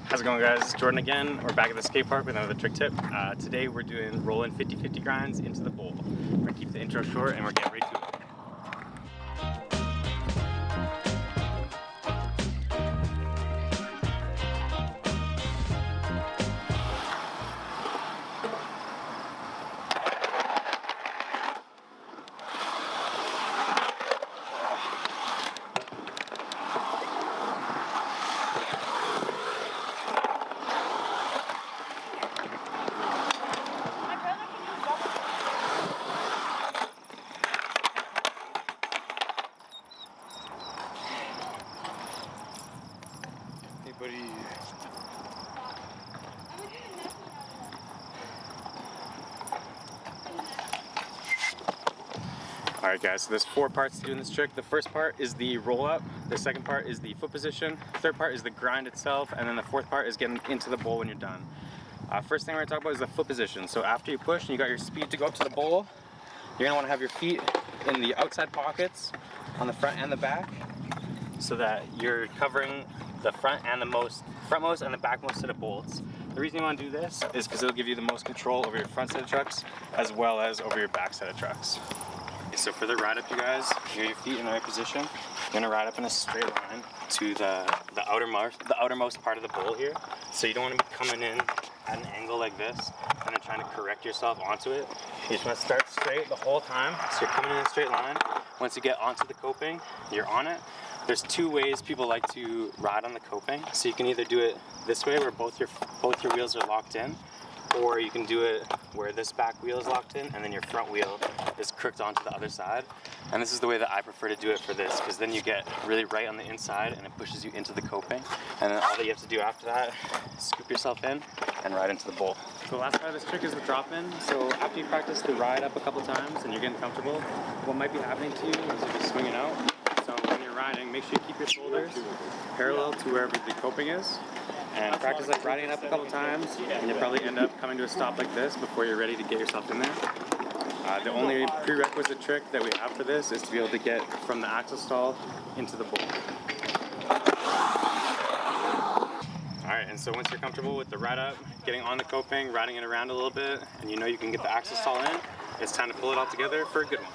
How's it going, guys? It's Jordan again. We're back at the skate park with another trick tip. Today we're doing rolling 50-50 grinds into the bowl. We're gonna keep the intro short and we're getting right to it. Hey, buddy. Alright guys, so there's 4 parts to doing this trick. The first part is the roll up, the second part is the foot position, the third part is the grind itself, and then the fourth part is getting into the bowl when you're done. First thing we're going to talk about is the foot position. So after you push and you got your speed to go up to the bowl, you're going to want to have your feet in the outside pockets on the front and the back so that you're covering the front and the frontmost and the backmost set of bolts. The reason you want to do this is because it'll give you the most control over your front set of trucks as well as over your back set of trucks. So for the ride up, you guys, here your feet in the right position. You're gonna ride up in a straight line to the outermost part of the bowl here. So you don't want to be coming in at an angle like this and then trying to correct yourself onto it. You just want to start straight the whole time. So you're coming in a straight line. Once you get onto the coping, you're on it. There's 2 ways people like to ride on the coping. So you can either do it this way where both your wheels are locked in, or you can do it where this back wheel is locked in and then your front wheel is crooked onto the other side. And this is the way that I prefer to do it for this, because then you get really right on the inside and it pushes you into the coping. And then all that you have to do after that is scoop yourself in and ride into the bowl. So the last part of this trick is the drop in. So after you practice the ride up a couple times and you're getting comfortable, what might be happening to you is you'll be swinging out. So when you're riding, make sure you keep your shoulders parallel to wherever the coping is. And practice like riding it up a couple times, and you'll probably end up coming to a stop like this before you're ready to get yourself in there. The only prerequisite trick that we have for this is to be able to get from the axle stall into the bowl. Alright, and so once you're comfortable with the ride up, getting on the coping, riding it around a little bit, and you know you can get the axle stall in, it's time to pull it all together for a good one.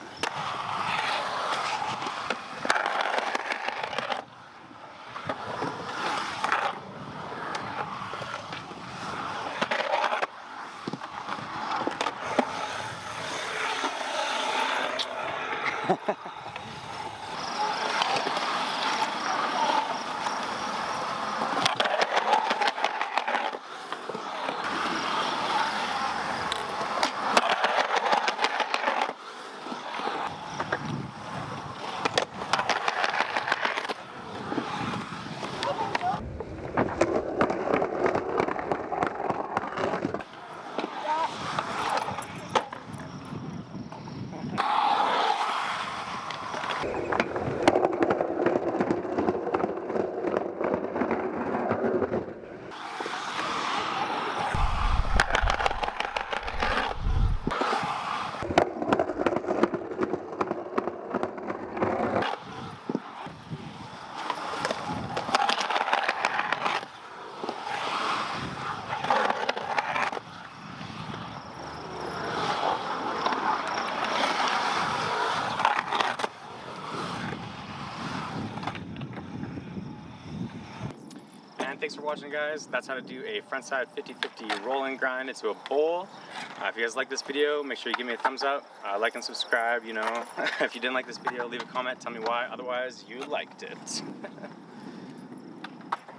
Thanks for watching, guys. That's how to do a frontside 50-50 rolling grind into a bowl. If you guys like this video, make sure you give me a thumbs up, like and subscribe, you know. If you didn't like this video, leave a comment, tell me why. Otherwise, you liked it.